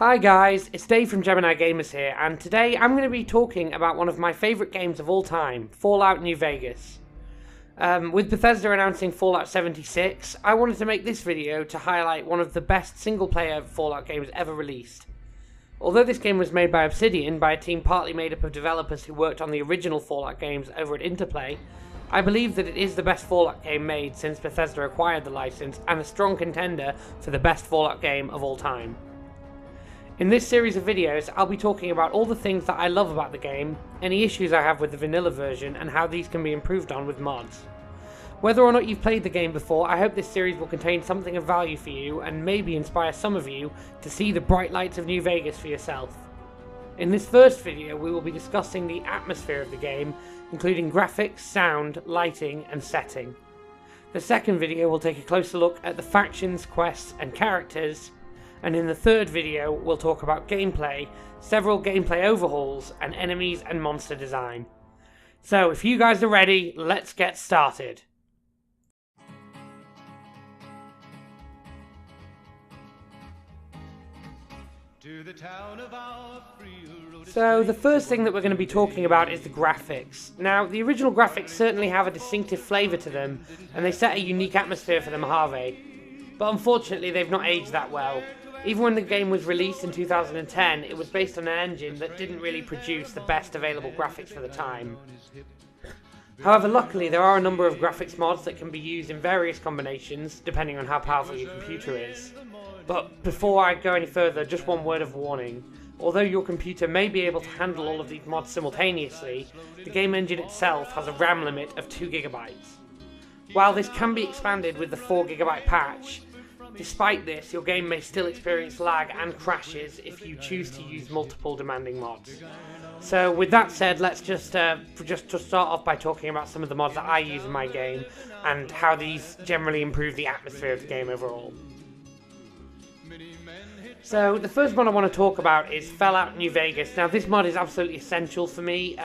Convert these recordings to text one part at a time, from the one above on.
Hi guys, it's Dave from Gemini Gamers here, and today I'm going to be talking about one of my favourite games of all time, Fallout New Vegas. With Bethesda announcing Fallout 76, I wanted to make this video to highlight one of the best single-player Fallout games ever released. Although this game was made by Obsidian, by a team partly made up of developers who worked on the original Fallout games over at Interplay, I believe that it is the best Fallout game made since Bethesda acquired the license, and a strong contender for the best Fallout game of all time. In this series of videos, I'll be talking about all the things that I love about the game, any issues I have with the vanilla version, and how these can be improved on with mods. Whether or not you've played the game before, I hope this series will contain something of value for you and maybe inspire some of you to see the bright lights of New Vegas for yourself. In this first video, we will be discussing the atmosphere of the game, including graphics, sound, lighting, and setting. The second video will take a closer look at the factions, quests, and characters. And in the third video, we'll talk about gameplay, several gameplay overhauls, and enemies and monster design. So, if you guys are ready, let's get started. So, the first thing that we're going to be talking about is the graphics. Now, the original graphics certainly have a distinctive flavour to them, and they set a unique atmosphere for the Mojave. But unfortunately, they've not aged that well. Even when the game was released in 2010, it was based on an engine that didn't really produce the best available graphics for the time. However, luckily there are a number of graphics mods that can be used in various combinations, depending on how powerful your computer is. But before I go any further, just one word of warning. Although your computer may be able to handle all of these mods simultaneously, the game engine itself has a RAM limit of 2 GB. While this can be expanded with the 4 GB patch, despite this, your game may still experience lag and crashes if you choose to use multiple demanding mods. So with that said, let's just start off by talking about some of the mods that I use in my game and how these generally improve the atmosphere of the game overall. So the first mod I want to talk about is Fallout New Vegas. Now this mod is absolutely essential for me.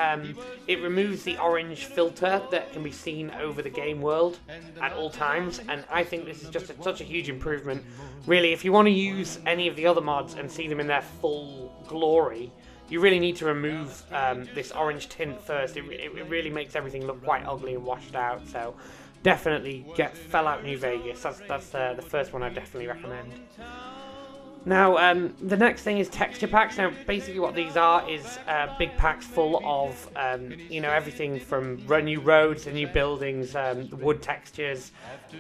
It removes the orange filter that can be seen over the game world at all times, and I think this is just such a huge improvement. Really, if you want to use any of the other mods and see them in their full glory, you really need to remove this orange tint first. It really makes everything look quite ugly and washed out, so definitely get Fallout New Vegas. That's the first one I definitely recommend. Now, the next thing is texture packs. Now, basically what these are is big packs full of, everything from new roads to new buildings, wood textures.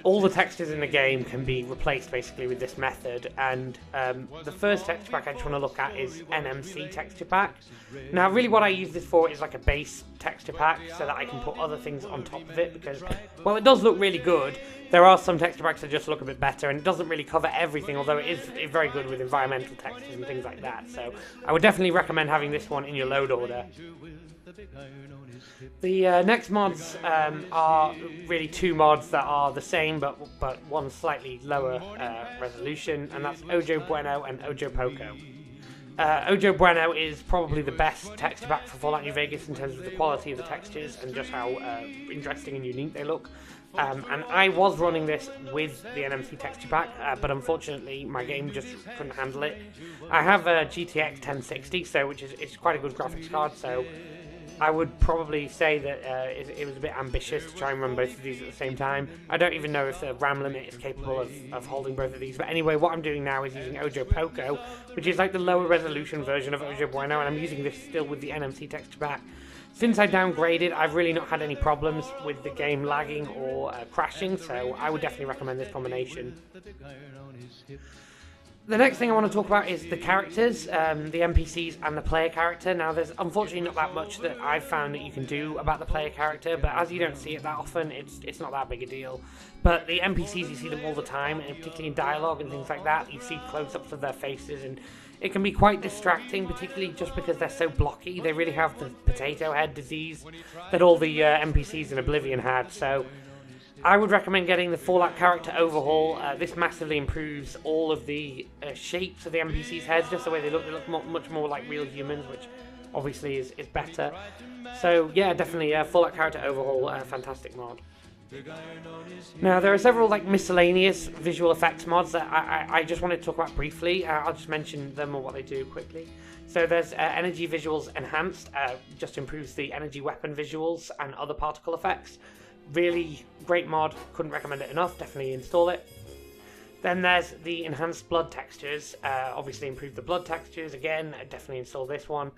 All the textures in the game can be replaced, basically, with this method. And the first texture pack I just want to look at is NMC texture pack. Now, really what I use this for is like a base texture pack so that I can put other things on top of it, because, well, it does look really good. There are some texture packs that just look a bit better, and it doesn't really cover everything, although it is very good with environmental textures and things like that. So I would definitely recommend having this one in your load order. The next mods are really two mods that are the same, but one slightly lower resolution, and that's Ojo Bueno and Ojo Poco. Ojo Bueno is probably the best texture pack for Fallout New Vegas in terms of the quality of the textures and just how interesting and unique they look. And I was running this with the NMC texture pack, but unfortunately my game just couldn't handle it. I have a GTX 1060, which is quite a good graphics card, so I would probably say that it was a bit ambitious to try and run both of these at the same time. I don't even know if the RAM limit is capable of holding both of these, but anyway, what I'm doing now is using Ojo Poco, which is like the lower resolution version of Ojo Bueno, and I'm using this still with the NMC texture pack. Since I downgraded, I've really not had any problems with the game lagging or crashing, so I would definitely recommend this combination. The next thing I want to talk about is the characters, the NPCs and the player character. Now, there's unfortunately not that much that I've found that you can do about the player character, but as you don't see it that often, it's not that big a deal. But the NPCs, you see them all the time, and particularly in dialogue and things like that, you see close-ups of their faces, and it can be quite distracting, particularly just because they're so blocky. They really have the potato head disease that all the NPCs in Oblivion had, so I would recommend getting the Fallout character overhaul. This massively improves all of the shapes of the NPCs' heads, just the way they look. They look much more like real humans, which obviously is better. So yeah, definitely Fallout character overhaul, fantastic mod. Now, there are several miscellaneous visual effects mods that I just wanted to talk about briefly. I'll just mention them or what they do quickly. So there's Energy Visuals Enhanced, just improves the energy weapon visuals and other particle effects. Really great mod, couldn't recommend it enough, definitely install it. Then there's the Enhanced Blood Textures, obviously improve the blood textures, again, definitely install this one.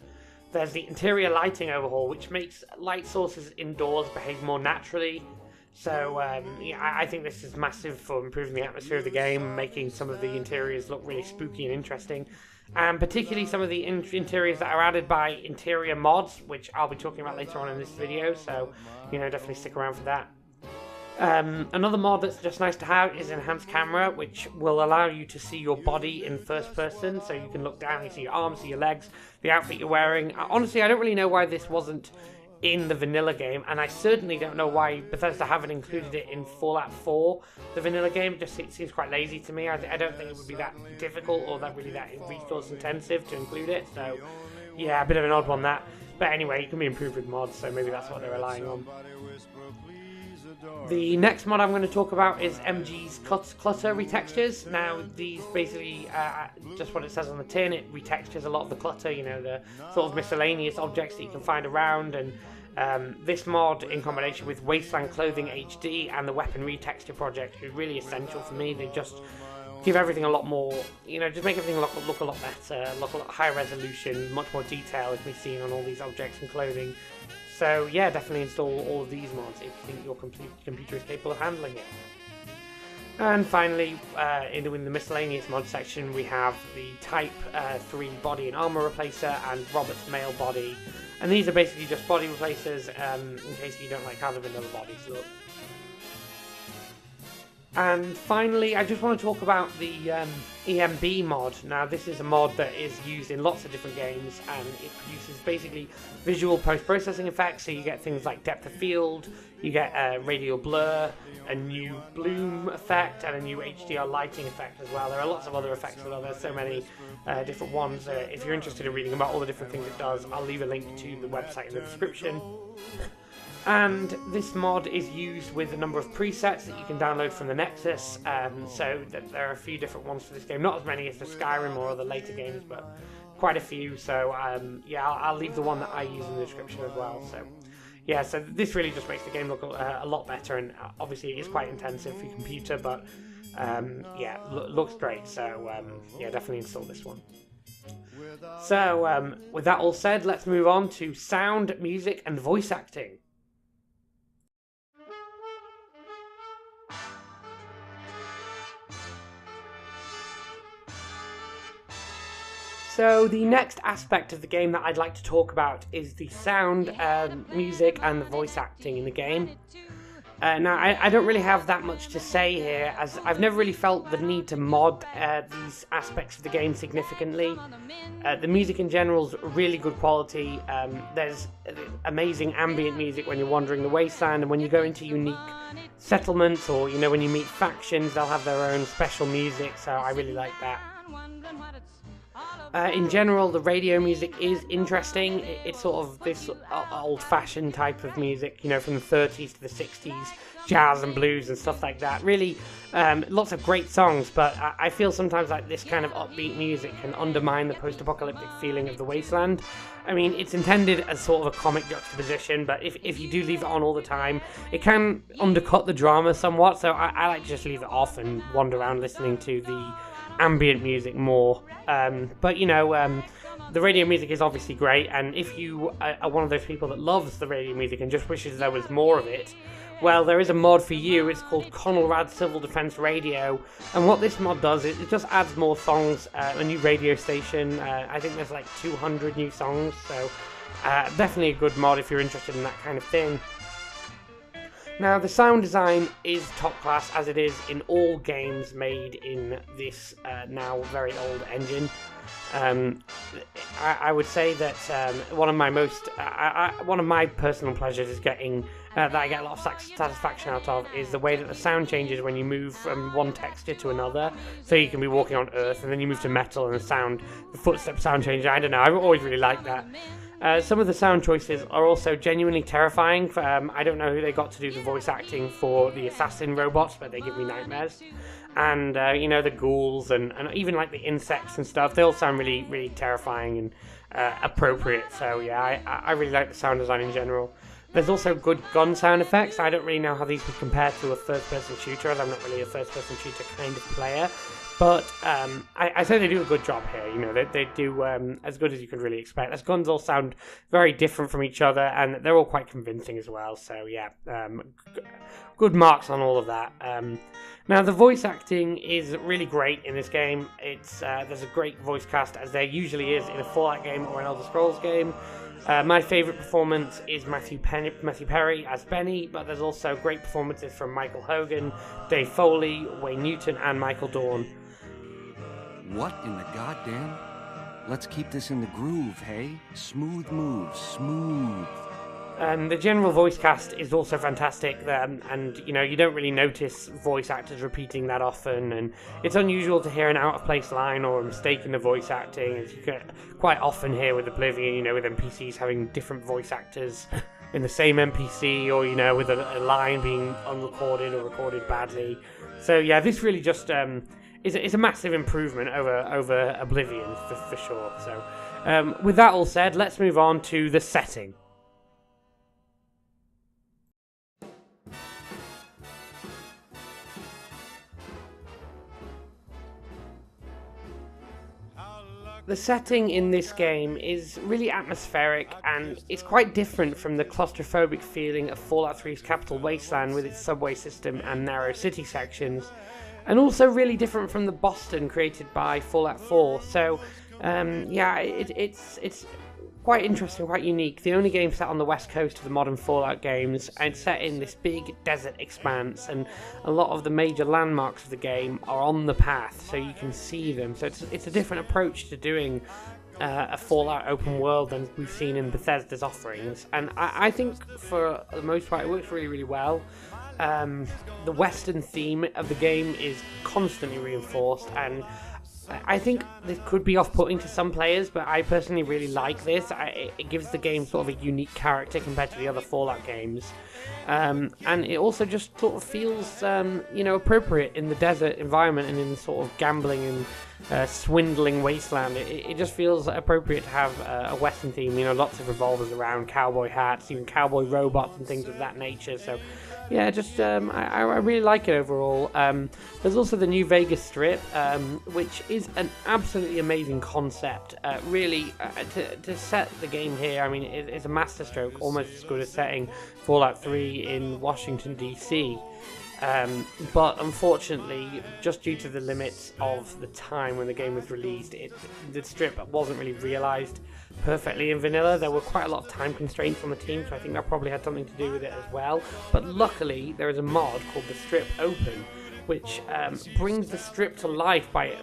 There's the Interior Lighting Overhaul, which makes light sources indoors behave more naturally. So yeah, I think this is massive for improving the atmosphere of the game, making some of the interiors look really spooky and interesting. And particularly some of the interiors that are added by interior mods, which I'll be talking about later on in this video, so definitely stick around for that. Another mod that's just nice to have is Enhanced Camera, which will allow you to see your body in first person, so you can look down, you see your arms, see your legs, the outfit you're wearing. Honestly, I don't really know why this wasn't in the vanilla game, and I certainly don't know why Bethesda haven't included it in Fallout 4, the vanilla game. It just seems quite lazy to me. I don't think it would be that difficult or that resource intensive to include it, so yeah, a bit of an odd one that. But anyway, it can be improved with mods, so maybe that's what they're relying on. The next mod I'm going to talk about is MG's Clutter Retextures. Now, these basically, just what it says on the tin, it retextures a lot of the clutter, the sort of miscellaneous objects that you can find around, and this mod, in combination with Wasteland Clothing HD and the Weapon Retexture project, is really essential for me. They just give everything a lot more, just make everything look a lot better, look a lot higher resolution, much more detail can be seen on all these objects and clothing. So yeah, definitely install all of these mods if you think your computer is capable of handling it. And finally, in the miscellaneous mod section, we have the Type 3 body and armor replacer and Robert's male body. And these are basically just body replacers in case you don't like how the vanilla bodies look. And finally, I just want to talk about the EMB mod. Now, this is a mod that is used in lots of different games, and it produces basically visual post-processing effects. So you get things like depth of field, you get radial blur, a new bloom effect, and a new HDR lighting effect as well. There are lots of other effects as well. There's so many different ones. If you're interested in reading about all the different things it does, I'll leave a link to the website in the description. And this mod is used with a number of presets that you can download from the Nexus, so there are a few different ones for this game. Not as many as the Skyrim or other later games, but quite a few. So yeah, I'll leave the one that I use in the description as well. So yeah, so this really just makes the game look a lot better, and obviously it is quite intensive for your computer, but yeah, looks great. So yeah, definitely install this one. So with that all said, let's move on to sound, music, and voice acting. So the next aspect of the game that I'd like to talk about is the sound, music, and the voice acting in the game. Now, I don't really have that much to say here, as I've never really felt the need to mod these aspects of the game significantly. The music in general is really good quality. There's amazing ambient music when you're wandering the wasteland, and when you go into unique settlements, or when you meet factions, they'll have their own special music, so I really like that. In general, the radio music is interesting. It's sort of this old-fashioned type of music, from the 30s to the 60s, jazz and blues and stuff like that. Really, lots of great songs, but I feel sometimes like this kind of upbeat music can undermine the post-apocalyptic feeling of the wasteland. I mean, it's intended as sort of a comic juxtaposition, but if you do leave it on all the time, it can undercut the drama somewhat, so I like to just leave it off and wander around listening to the ambient music more. But the radio music is obviously great, and if you are one of those people that loves the radio music and just wishes there was more of it, well, there is a mod for you. It's called Conelrad Civil Defense Radio, and what this mod does is it just adds more songs, a new radio station. I think there's like 200 new songs, so definitely a good mod if you're interested in that kind of thing. Now, the sound design is top class, as it is in all games made in this now very old engine. I would say that one of my personal pleasures is getting that I get a lot of satisfaction out of is the way that the sound changes when you move from one texture to another. So you can be walking on Earth, and then you move to metal, and the footstep sound changes. I don't know. I've always really liked that. Some of the sound choices are also genuinely terrifying. I don't know who they got to do the voice acting for the assassin robots, but they give me nightmares. And, the ghouls and even like the insects and stuff, they all sound really, really terrifying and appropriate. So, yeah, I really like the sound design in general. There's also good gun sound effects. I don't really know how these would compare to a first-person shooter, as I'm not really a first-person shooter kind of player. But I say they do a good job here. They do as good as you could really expect. As guns all sound very different from each other, and they're all quite convincing as well. So yeah, good marks on all of that. Now the voice acting is really great in this game. There's a great voice cast, as there usually is in a Fallout game or an Elder Scrolls game. My favourite performance is Matthew Perry as Benny, but there's also great performances from Michael Hogan, Dave Foley, Wayne Newton, and Michael Dorn. What in the goddamn? Let's keep this in the groove, hey? Smooth moves, smooth. The general voice cast is also fantastic, and you don't really notice voice actors repeating that often, and it's unusual to hear an out-of-place line or a mistake in the voice acting, as you get quite often here with Oblivion, with NPCs having different voice actors in the same NPC, or with a line being unrecorded or recorded badly. So yeah, this really just is a massive improvement over Oblivion for sure. So with that all said, let's move on to the setting. The setting in this game is really atmospheric, and it's quite different from the claustrophobic feeling of Fallout 3's Capital Wasteland with its subway system and narrow city sections, and also really different from the Boston created by Fallout 4. So, it's quite interesting, quite unique. The only game set on the west coast of the modern Fallout games, and set in this big desert expanse, and a lot of the major landmarks of the game are on the path, so you can see them. So it's a different approach to doing a Fallout open world than we've seen in Bethesda's offerings, and I think for the most part it works really, really well. The Western theme of the game is constantly reinforced, and I think this could be off-putting to some players, but I personally really like this. It gives the game sort of a unique character compared to the other Fallout games. And it also just sort of feels, appropriate in the desert environment and in the sort of gambling and swindling wasteland. It just feels appropriate to have a Western theme, lots of revolvers around, cowboy hats, even cowboy robots and things of that nature. So yeah, just I really like it overall. There's also the New Vegas Strip, which is an absolutely amazing concept. Really, to set the game here, I mean, it's a masterstroke, almost as good as setting Fallout 3 in Washington, D.C. But unfortunately, just due to the limits of the time when the game was released, the strip wasn't really realised perfectly in vanilla. There were quite a lot of time constraints on the team, so I think that probably had something to do with it as well. But luckily, there is a mod called the Strip Open, which brings the strip to life by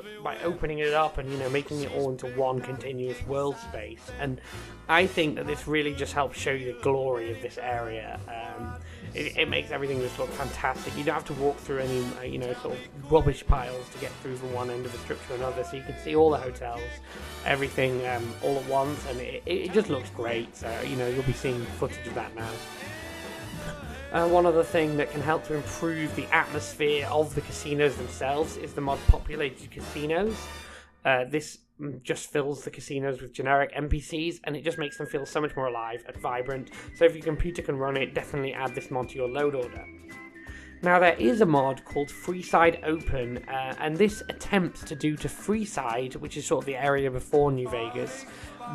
opening it up and making it all into one continuous world space. And I think that this really just helps show you the glory of this area. It makes everything just look fantastic. You don't have to walk through any sort of rubbish piles to get through from one end of the strip to another, so you can see all the hotels, everything all at once, and it just looks great. So you'll be seeing footage of that now. One other thing that can help to improve the atmosphere of the casinos themselves is the mod Populated Casinos. This just fills the casinos with generic NPCs, and it just makes them feel so much more alive and vibrant. So if your computer can run it, definitely add this mod to your load order. Now there is a mod called Freeside Open, and this attempts to do to Freeside, which is sort of the area before New Vegas,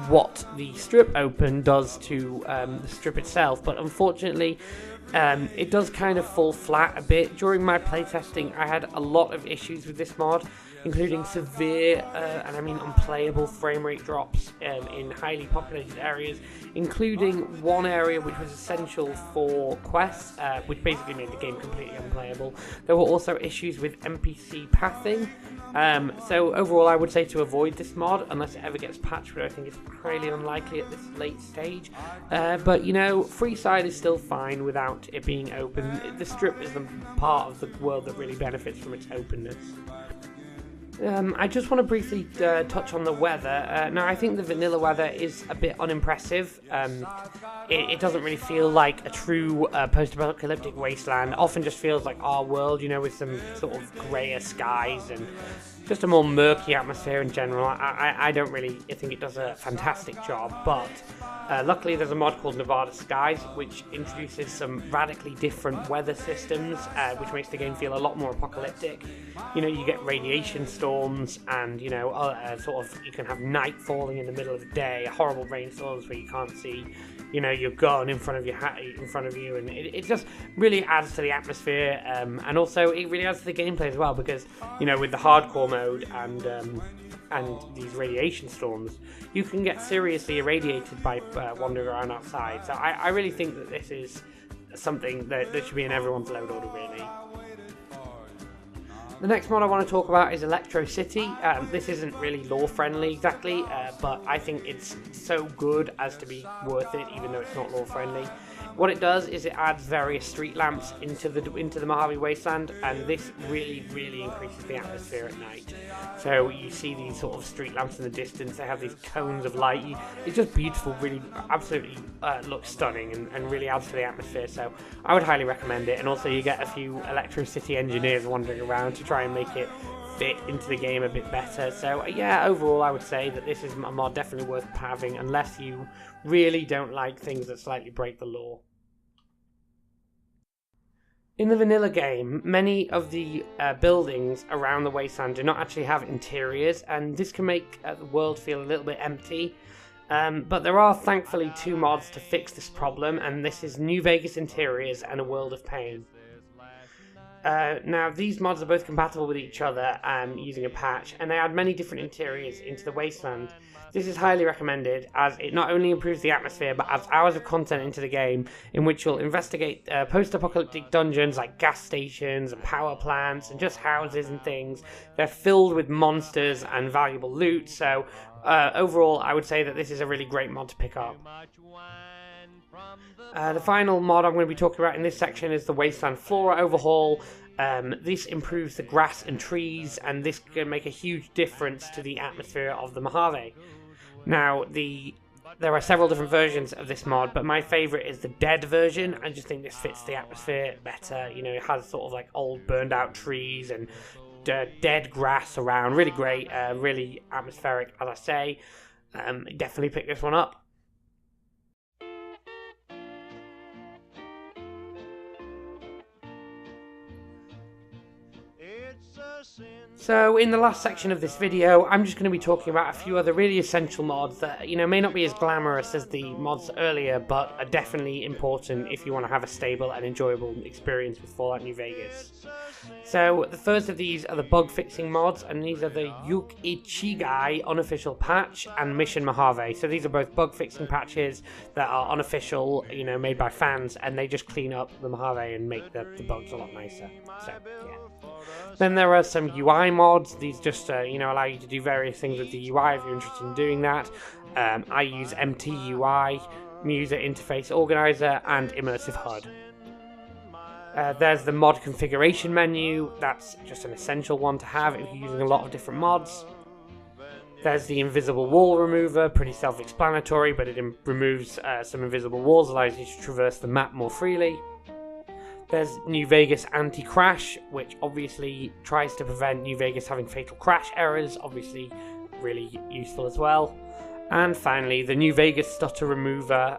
what the Strip Open does to the strip itself, but unfortunately it does kind of fall flat a bit. During my playtesting, I had a lot of issues with this mod, including severe, and I mean unplayable frame rate drops in highly populated areas, including one area which was essential for quests, which basically made the game completely unplayable. There were also issues with NPC pathing, so overall I would say to avoid this mod unless it ever gets patched, but I think it's highly unlikely at this late stage. But Freeside is still fine without it being open. The strip is the part of the world that really benefits from its openness. I just want to briefly touch on the weather. Now, I think the vanilla weather is a bit unimpressive. It doesn't really feel like a true post-apocalyptic wasteland. It often just feels like our world, with some sort of grayer skies and just a more murky atmosphere in general. I don't really think it does a fantastic job, but luckily there's a mod called Nevada Skies, which introduces some radically different weather systems, which makes the game feel a lot more apocalyptic. You get radiation storms, and sort of you can have night falling in the middle of the day, horrible rainstorms where you can't see your gun in front of you, and it just really adds to the atmosphere, and also it really adds to the gameplay as well, because with the hardcore mode and these radiation storms, you can get seriously irradiated by wandering around outside. So I really think that this is something that should be in everyone's load order, really. The next mod I want to talk about is Electro City. This isn't really lore friendly exactly, but I think it's so good as to be worth it, even though it's not lore friendly. What it does is it adds various street lamps into the Mojave Wasteland, and this really increases the atmosphere at night. So you see these sort of street lamps in the distance. They have these cones of light. It's just beautiful, really, absolutely looks stunning, and really adds to the atmosphere. So I would highly recommend it. And also you get a few Electro City engineers wandering around to try and make it fit into the game a bit better. So yeah, overall I would say that this is a mod definitely worth having, unless you really don't like things that slightly break the law. In the vanilla game, many of the buildings around the wasteland do not actually have interiors, and this can make the world feel a little bit empty. But there are thankfully 2 mods to fix this problem, and this is New Vegas Interiors and A World of Pain. Now, these mods are both compatible with each other using a patch, and they add many different interiors into the wasteland. This is highly recommended, as it not only improves the atmosphere, but adds hours of content into the game, in which you'll investigate post-apocalyptic dungeons like gas stations and power plants and just houses and things. They're filled with monsters and valuable loot, so overall I would say that this is a really great mod to pick up. The final mod I'm going to be talking about in this section is the Wasteland Flora Overhaul. This improves the grass and trees, and this can make a huge difference to the atmosphere of the Mojave. Now, there are several different versions of this mod, but my favourite is the Dead version. I just think this fits the atmosphere better. It has sort of like old burned out trees and dead grass around. Really great, really atmospheric, as I say. Definitely pick this one up. So in the last section of this video, I'm just going to be talking about a few other really essential mods that, may not be as glamorous as the mods earlier, but are definitely important if you want to have a stable and enjoyable experience with Fallout New Vegas. So the first of these are the bug fixing mods, and these are the Yuk Ichigai unofficial patch and Mission Mojave. So these are both bug fixing patches that are unofficial, made by fans, and they just clean up the Mojave and make the bugs a lot nicer. So yeah. Then there are some UI mods. These just allow you to do various things with the UI if you're interested in doing that. I use MTUI, User Interface Organizer, and Immersive HUD. There's the mod configuration menu. That's just an essential one to have if you're using a lot of different mods. There's the invisible wall remover, pretty self-explanatory, but it removes some invisible walls, allows you to traverse the map more freely. There's New Vegas Anti-Crash, which obviously tries to prevent New Vegas having fatal crash errors, obviously really useful as well. And finally, the New Vegas Stutter Remover.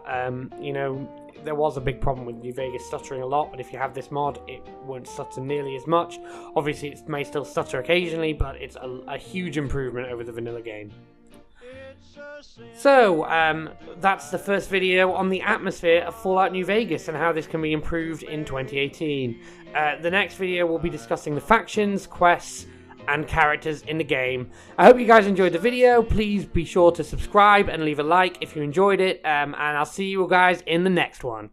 There was a big problem with New Vegas stuttering a lot, but if you have this mod, it won't stutter nearly as much. Obviously, it may still stutter occasionally, but it's a huge improvement over the vanilla game. So, that's the first video on the atmosphere of Fallout New Vegas and how this can be improved in 2018. The next video will be discussing the factions, quests, and characters in the game. I hope you guys enjoyed the video. Please be sure to subscribe and leave a like if you enjoyed it, and I'll see you guys in the next one.